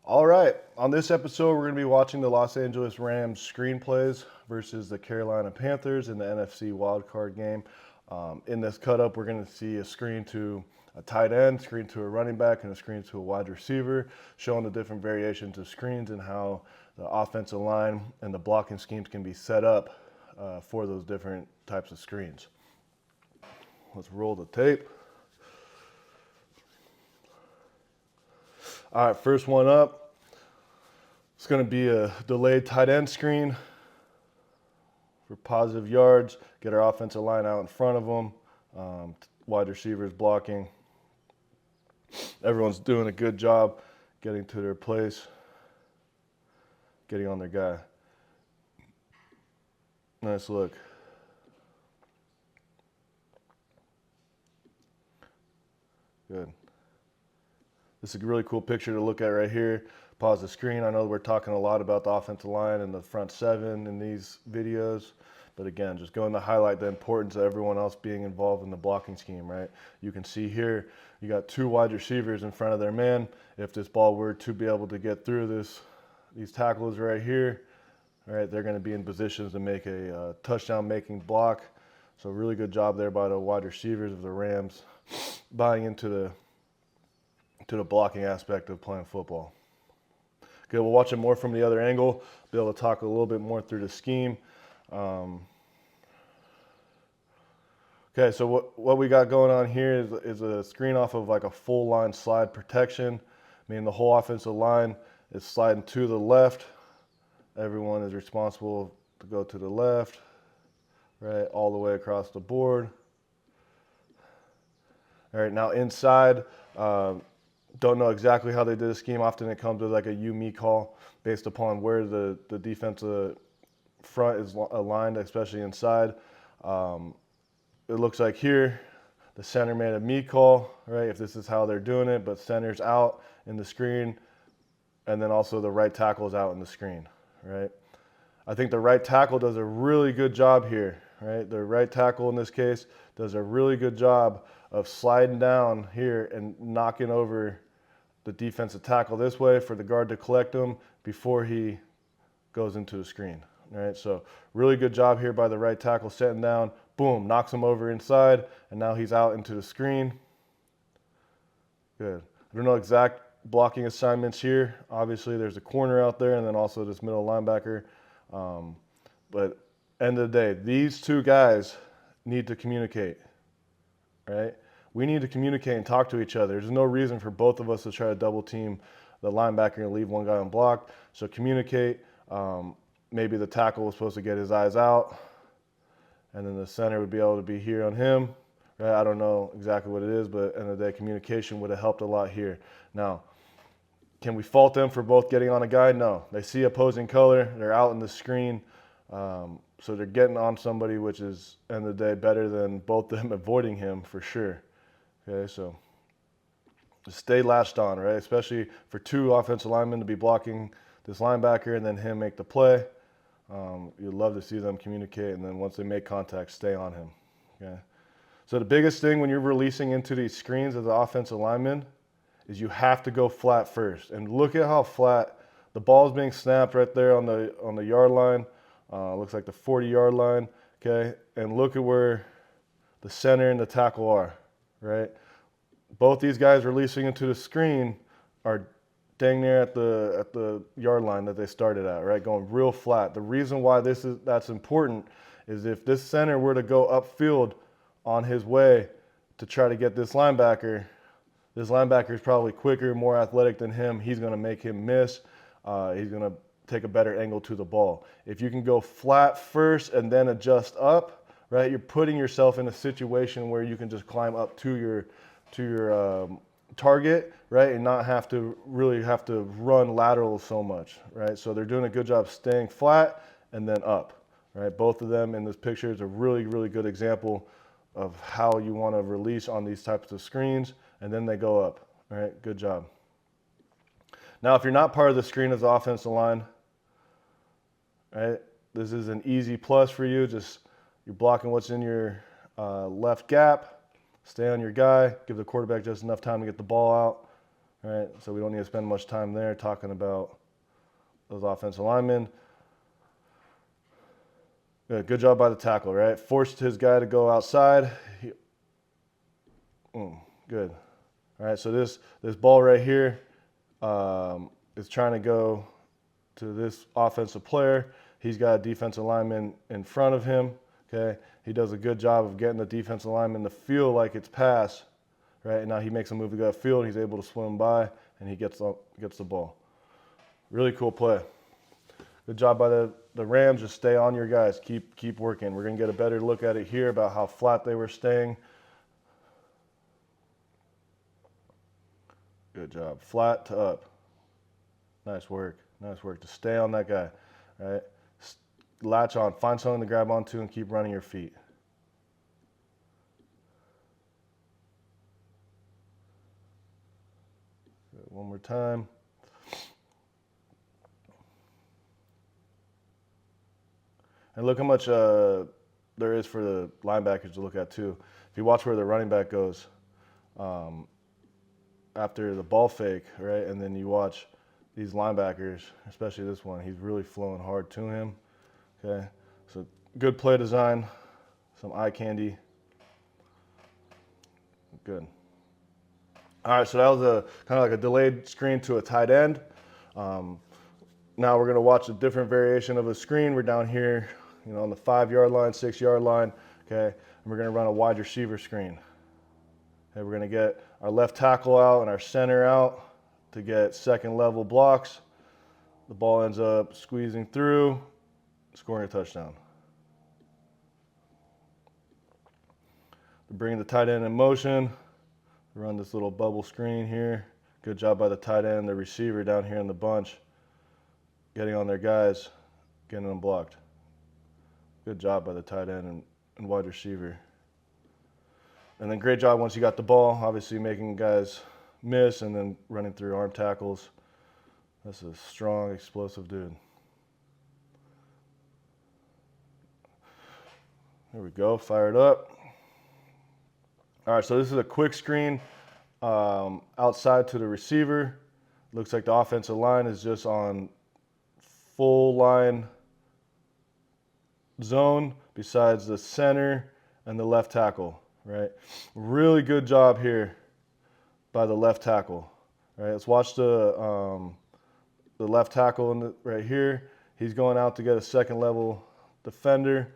All right, on this episode, we're going to be watching the Los Angeles Rams screenplays versus the Carolina Panthers in the NFC Wildcard Game. In this cut-up, we're going to see a screen to a tight end, screen to a running back, and a screen to a wide receiver, showing the different variations of screens and how the offensive line and the blocking schemes can be set up for those different types of screens. Let's roll the tape. All right, first one up. It's going to be a delayed tight end screen for positive yards. Get our offensive line out in front of them. Wide receivers blocking. Everyone's doing a good job getting to their place, getting on their guy. Nice look. Good. This is a really cool picture to look at right here. Pause the screen. I know we're talking a lot about the offensive line and the front seven in these videos. But again, just going to highlight the importance of everyone else being involved in the blocking scheme, right? You can see here, you got two wide receivers in front of their man. If this ball were to be able to get through these tackles right here, all right, they're going to be in positions to make a touchdown-making block. So really good job there by the wide receivers of the Rams, buying into the blocking aspect of playing football. Okay, we'll watch it more from the other angle, be able to talk a little bit more through the scheme. Okay, so what we got going on here is a screen off of like a full line slide protection, meaning the whole offensive line is sliding to the left. Everyone is responsible to go to the left, right, all the way across the board. All right, now inside, don't know exactly how they did the scheme. Often it comes with like a you-me call based upon where the defensive front is aligned, especially inside. It looks like here the center made a me call, right, if this is how they're doing it, but center's out in the screen, and then also the right tackle is out in the screen, right? I think the right tackle does a really good job here, right? The right tackle in this case does a really good job of sliding down here and knocking over the defensive tackle this way for the guard to collect him before he goes into the screen. All right, so really good job here by the right tackle, setting down, boom, knocks him over inside, and now he's out into the screen. Good. I don't know exact blocking assignments here. Obviously, there's a corner out there and then also this middle linebacker. But end of the day, these two guys need to communicate, right? We need to communicate and talk to each other. There's no reason for both of us to try to double team the linebacker and leave one guy unblocked. So communicate. Maybe the tackle was supposed to get his eyes out, and then the center would be able to be here on him. Right? I don't know exactly what it is, but at the end of the day, communication would have helped a lot here. Now, can we fault them for both getting on a guy? No. They see opposing color. They're out in the screen. So they're getting on somebody, which is, at the end of the day, better than both of them avoiding him for sure. Okay, so just stay latched on, right? Especially for two offensive linemen to be blocking this linebacker and then him make the play. You'd love to see them communicate, and then once they make contact, stay on him. Okay. So the biggest thing when you're releasing into these screens as an offensive lineman is you have to go flat first. And look at how flat the ball is being snapped right there on the yard line. Looks like the 40-yard line. Okay, and look at where the center and the tackle are. Right, both these guys releasing into the screen are dang near at the yard line that they started at, right? Going real flat. The reason why that's important is if this center were to go upfield on his way to try to get this linebacker is probably quicker, more athletic than him. He's going to make him miss. He's going to take a better angle to the ball. If you can go flat first and then adjust up, right? You're putting yourself in a situation where you can just climb up to your target, right, and not have to run lateral so much, right? So they're doing a good job staying flat and then up, right? Both of them in this picture is a really, really good example of how you want to release on these types of screens, and then they go up, all right? Good job. Now, if you're not part of the screen as the offensive line, right, this is an easy plus for you. Just you're blocking what's in your left gap. Stay on your guy. Give the quarterback just enough time to get the ball out. All right, so we don't need to spend much time there talking about those offensive linemen. Good job by the tackle, right? Forced his guy to go outside. Good. All right, so this ball right here is trying to go to this offensive player. He's got a defensive lineman in front of him, okay? He does a good job of getting the defensive lineman to feel like it's pass, right? And now he makes a move to go upfield. He's able to swim by, and he gets the ball. Really cool play. Good job by the Rams. Just stay on your guys. Keep working. We're going to get a better look at it here about how flat they were staying. Good job. Flat to up. Nice work. Nice work to stay on that guy. All right. Latch on. Find something to grab onto and keep running your feet. Good. One more time. And look how much there is for the linebackers to look at too. If you watch where the running back goes after the ball fake, right, and then you watch these linebackers, especially this one, he's really flowing hard to him. Okay, so good play design, some eye candy. Good. All right, so that was a kind of like a delayed screen to a tight end. Now we're going to watch a different variation of a screen. We're down here, on the 5-yard line, 6-yard line, okay? And we're going to run a wide receiver screen. Okay, we're going to get our left tackle out and our center out to get second level blocks. The ball ends up squeezing through, scoring a touchdown. Bringing the tight end in motion. Run this little bubble screen here. Good job by the tight end and the receiver down here in the bunch. Getting on their guys, getting them blocked. Good job by the tight end and wide receiver. And then great job once you got the ball, obviously making guys miss and then running through arm tackles. That's a strong, explosive dude. There we go, fire it up. All right, so this is a quick screen outside to the receiver. Looks like the offensive line is just on full line zone besides the center and the left tackle, right? Really good job here by the left tackle. All right, let's watch the left tackle right here. He's going out to get a second level defender,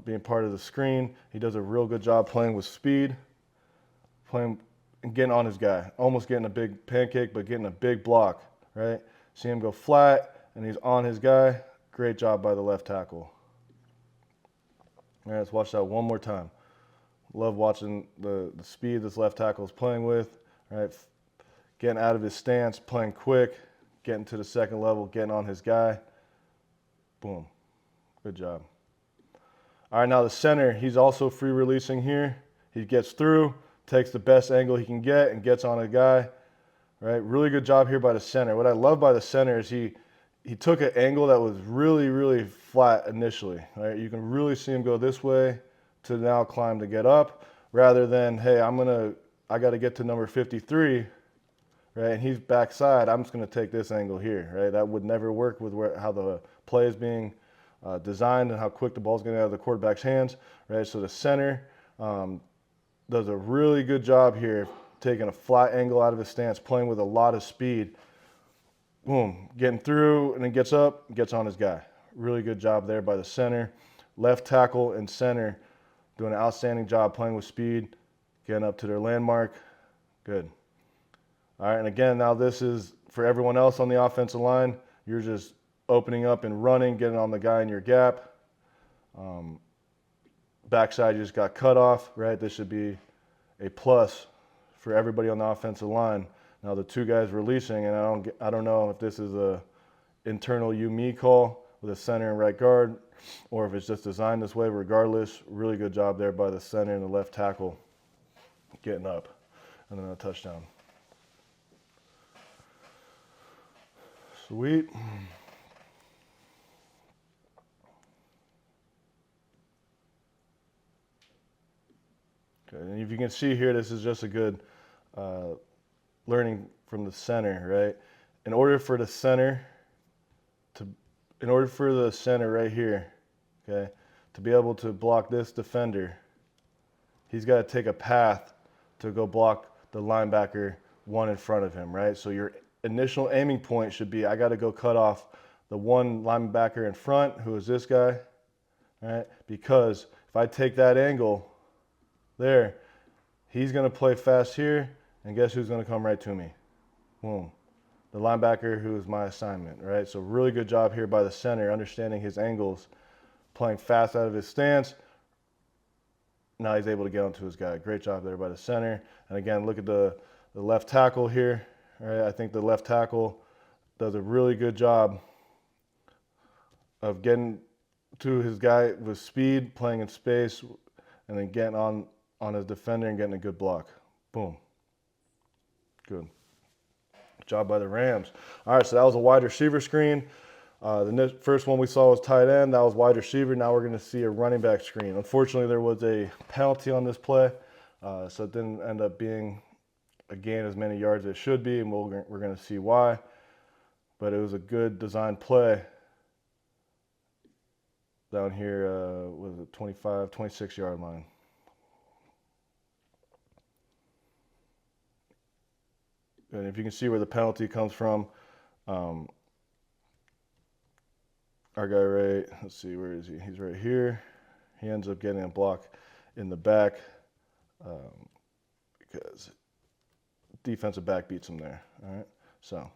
being part of the screen. He does a real good job playing with speed, playing and getting on his guy, almost getting a big pancake, but getting a big block, right? See him go flat, and he's on his guy. Great job by the left tackle. All right, let's watch that one more time. Love watching the speed this left tackle is playing with, right? Getting out of his stance, playing quick, getting to the second level, getting on his guy. Boom. Good job. All right, now the center, he's also free releasing here. He gets through, takes the best angle he can get, and gets on a guy. Right? Really good job here by the center. What I love by the center is he took an angle that was really, really flat initially. Right? You can really see him go this way to now climb to get up, rather than, hey, I got to get to number 53, right? And he's backside. I'm just going to take this angle here, right? That would never work with how the play is being designed and how quick the ball's getting out of the quarterback's hands, right? So the center does a really good job here, taking a flat angle out of his stance, playing with a lot of speed. Boom, getting through, and then gets up, gets on his guy. Really good job there by the center. Left tackle and center doing an outstanding job playing with speed, getting up to their landmark. Good. All right, and again, now this is for everyone else on the offensive line. You're just opening up and running, getting on the guy in your gap. Backside, you just got cut off, right? This should be a plus for everybody on the offensive line. Now the two guys releasing, and I don't know if this is a internal you-me call with a center and right guard, or if it's just designed this way. Regardless, really good job there by the center and the left tackle getting up, and then a touchdown. Sweet. Okay, and if you can see here, this is just a good learning from the center, right? In order for the center right here, okay, to be able to block this defender, he's got to take a path to go block the linebacker one in front of him, right? So your initial aiming point should be, I got to go cut off the one linebacker in front, who is this guy, right? Because if I take that angle there, he's going to play fast here, and guess who's going to come right to me? Boom. The linebacker who is my assignment, right? So really good job here by the center, understanding his angles, playing fast out of his stance. Now he's able to get onto his guy. Great job there by the center. And again, look at the left tackle here, right? I think the left tackle does a really good job of getting to his guy with speed, playing in space, and then getting on his defender and getting a good block. Boom. Good job by the Rams. All right, so that was a wide receiver screen. The first one we saw was tight end. That was wide receiver. Now we're going to see a running back screen. Unfortunately, there was a penalty on this play, so it didn't end up being a gain as many yards as it should be, and we're going to see why. But it was a good design play down here, was it 25, 26-yard line. And if you can see where the penalty comes from, our guy right, let's see, where is he? He's right here. He ends up getting a block in the back because defensive back beats him there. All right, so.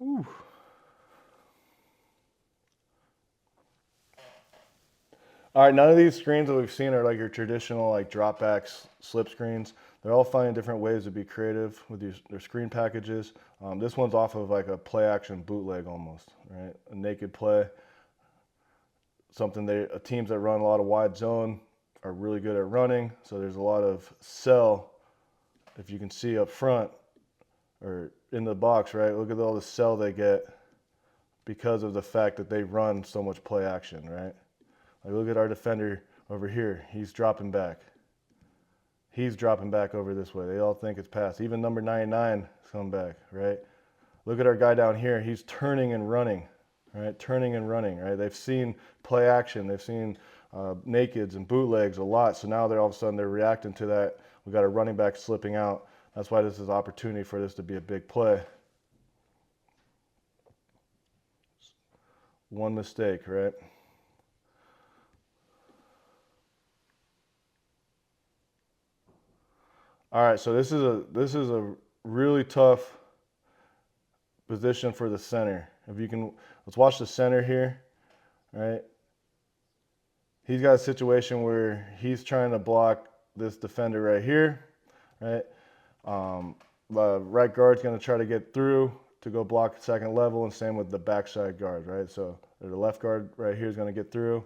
Ooh. All right, none of these screens that we've seen are like your traditional like dropbacks, slip screens. They're all finding different ways to be creative with their screen packages. This one's off of like a play action bootleg almost, right? A naked play. Something teams that run a lot of wide zone are really good at running. So there's a lot of cell, if you can see up front or in the box, right? Look at all the cell they get because of the fact that they run so much play action, right? Like look at our defender over here. He's dropping back. He's dropping back over this way. They all think it's pass. Even number 99 is coming back, right? Look at our guy down here. He's turning and running, right? Turning and running, right? They've seen play action. They've seen nakeds and bootlegs a lot. So now all of a sudden they're reacting to that. We've got a running back slipping out. That's why this is an opportunity for this to be a big play. One mistake, right? All right, so this is a really tough position for the center. If you can, let's watch the center here, right? He's got a situation where he's trying to block this defender right here, right? The right guard's going to try to get through to go block second level, and same with the backside guard, right? So the left guard right here is going to get through.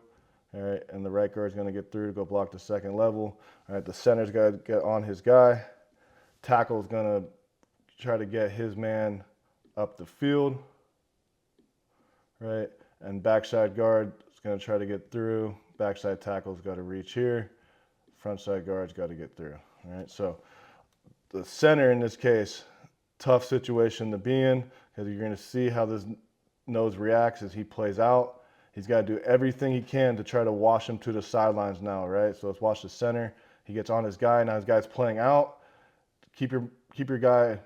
All right, and the right guard's going to get through to go block the second level. All right, the center's got to get on his guy. Tackle's going to try to get his man up the field, right? And backside guard is going to try to get through. Backside tackle's got to reach here. Frontside guard's got to get through, all right? So the center in this case, tough situation to be in because you're going to see how this nose reacts as he plays out. He's got to do everything he can to try to wash him to the sidelines now, right? So let's watch the center. He gets on his guy. Now his guy's playing out. Keep your guy,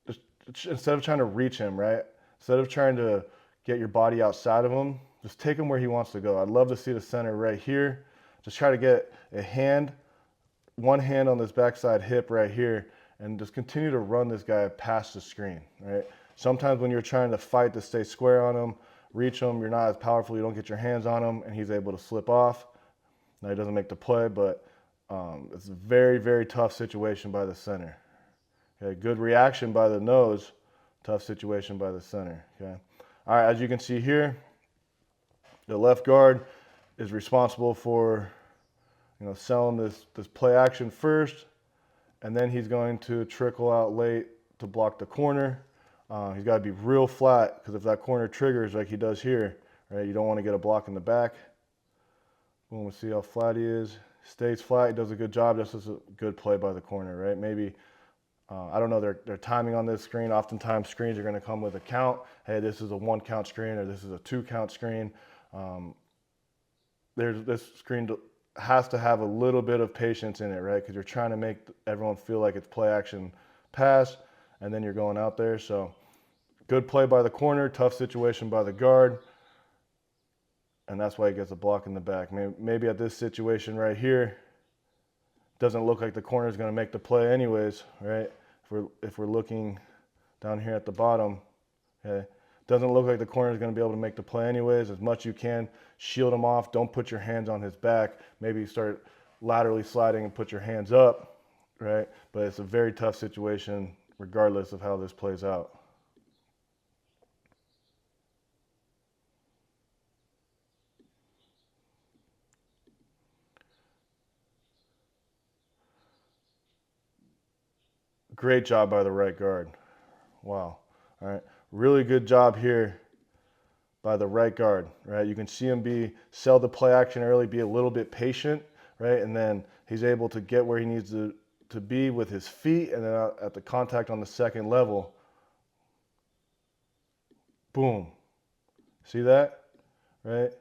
just instead of trying to reach him, right? Instead of trying to get your body outside of him, just take him where he wants to go. I'd love to see the center right here. Just try to get a hand, one hand on this backside hip right here, and just continue to run this guy past the screen, right? Sometimes when you're trying to fight to stay square on him, reach him, you're not as powerful, you don't get your hands on him, and he's able to slip off. Now he doesn't make the play, but it's a very, very tough situation by the center. Okay, good reaction by the nose, tough situation by the center. Okay, all right, as you can see here, the left guard is responsible for, selling this play action first, and then he's going to trickle out late to block the corner. He's got to be real flat because if that corner triggers like he does here, right, you don't want to get a block in the back. Boom, we see how flat he is. Stays flat, he does a good job. This is a good play by the corner, right? Maybe, I don't know their timing on this screen. Oftentimes screens are gonna come with a count. Hey, this is a 1 count screen or this is a 2 count screen. This screen has to have a little bit of patience in it, right? Because you're trying to make everyone feel like it's play action pass, and then you're going out there. So good play by the corner, tough situation by the guard. And that's why he gets a block in the back. Maybe at this situation right here, doesn't look like the corner is going to make the play anyways, right? If we're looking down here at the bottom, okay, doesn't look like the corner is going to be able to make the play anyways. As much you can, shield him off. Don't put your hands on his back. Maybe start laterally sliding and put your hands up, right? But it's a very tough situation regardless of how this plays out. Great job by the right guard. Wow. All right. Really good job here by the right guard, right? You can see him sell the play action early, be a little bit patient, right? And then he's able to get where he needs to be with his feet, and then at the contact on the second level, boom. See that, right?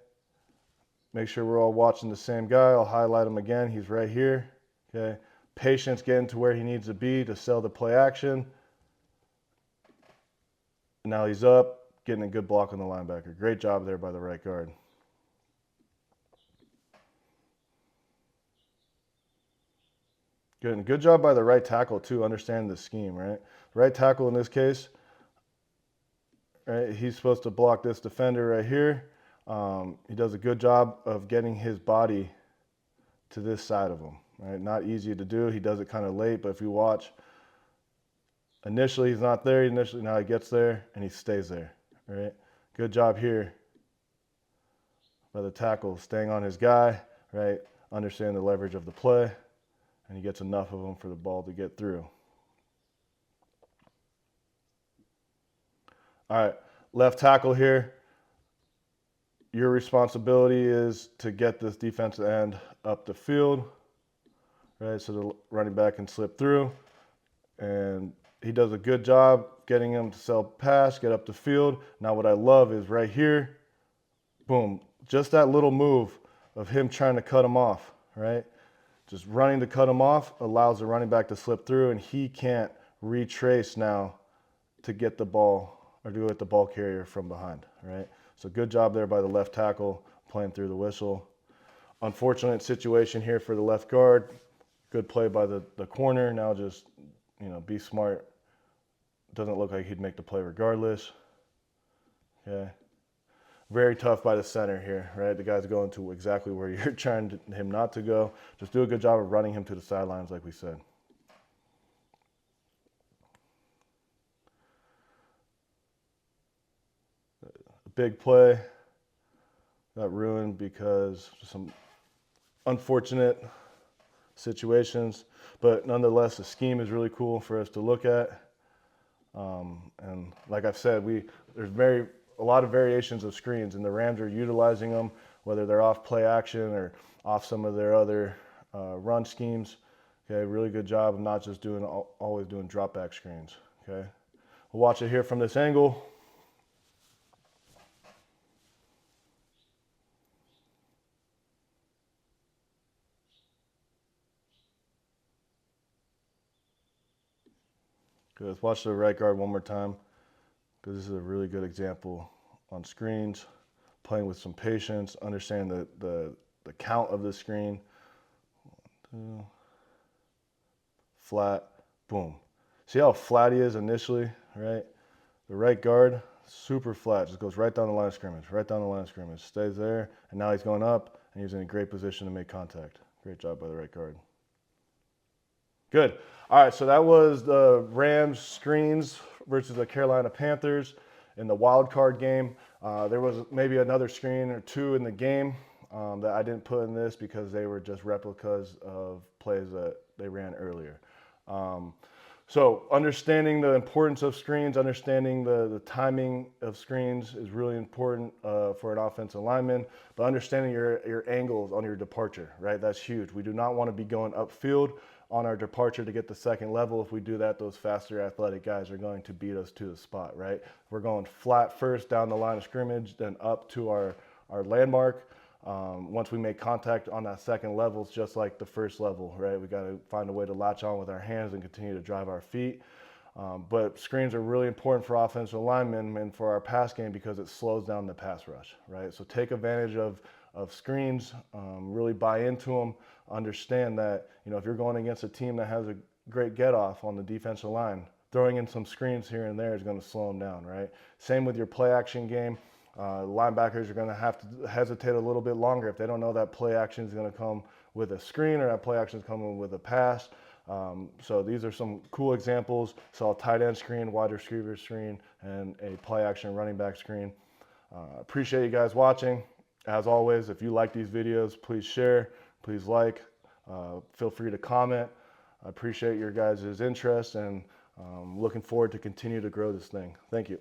Make sure we're all watching the same guy. I'll highlight him again. He's right here, okay? Patience getting to where he needs to be to sell the play action. Now he's up, getting a good block on the linebacker. Great job there by the right guard. Good. And good job by the right tackle too, understanding the scheme, right? Right tackle in this case, right, he's supposed to block this defender right here. He does a good job of getting his body to this side of him, right? Not easy to do. He does it kind of late, but if you watch, initially he's not there. Now he gets there and he stays there, right? Good job here by the tackle, staying on his guy, right? Understanding the leverage of the play, and he gets enough of them for the ball to get through. All right, left tackle here. Your responsibility is to get this defensive end up the field, right? So the running back can slip through, and he does a good job getting him to sell pass, get up the field. Now what I love is right here, boom, just that little move of him trying to cut him off, right? Just running to cut him off allows the running back to slip through, and he can't retrace now to get the ball or do it the ball carrier from behind, right? So good job there by the left tackle playing through the whistle. Unfortunate situation here for the left guard. Good play by the corner. Now just, be smart. Doesn't look like he'd make the play regardless. Okay. Very tough by the center here, right? The guy's going to exactly where you're trying him not to go. Just do a good job of running him to the sidelines like we said. A big play got ruined because of some unfortunate situations, but nonetheless, the scheme is really cool for us to look at. And like I've said, there's a lot of variations of screens, and the Rams are utilizing them, whether they're off play action or off some of their other run schemes. Okay, really good job of not just always doing drop back screens. Okay, we'll watch it here from this angle. Good. Let's watch the right guard one more time, because this is a really good example on screens, playing with some patience, understand the count of the screen. 1, 2, flat, boom. See how flat he is initially, right? The right guard, super flat, just goes right down the line of scrimmage, stays there, and now he's going up, and he's in a great position to make contact. Great job by the right guard. Good. All right, so that was the Rams screens versus the Carolina Panthers in the Wildcard game. There was maybe another screen or two in the game that I didn't put in this because they were just replicas of plays that they ran earlier. So understanding the importance of screens, understanding the timing of screens is really important for an offensive lineman, but understanding your angles on your departure, right? That's huge. We do not want to be going upfield on our departure to get the second level. If we do that, those faster athletic guys are going to beat us to the spot, right? We're going flat first down the line of scrimmage, then up to our landmark. Once we make contact on that second level, it's just like the first level, right? We got to find a way to latch on with our hands and continue to drive our feet. But screens are really important for offensive linemen and for our pass game because it slows down the pass rush, right? So take advantage of screens, really buy into them, understand that, if you're going against a team that has a great get off on the defensive line, throwing in some screens here and there is going to slow them down, right? Same with your play action game. Linebackers are going to have to hesitate a little bit longer if they don't know that play action is going to come with a screen or that play action is coming with a pass. So these are some cool examples. So a tight end screen, wide receiver screen, and a play action running back screen. Appreciate you guys watching. As always, if you like these videos, please share, please like, feel free to comment. I appreciate your guys' interest and looking forward to continue to grow this thing. Thank you.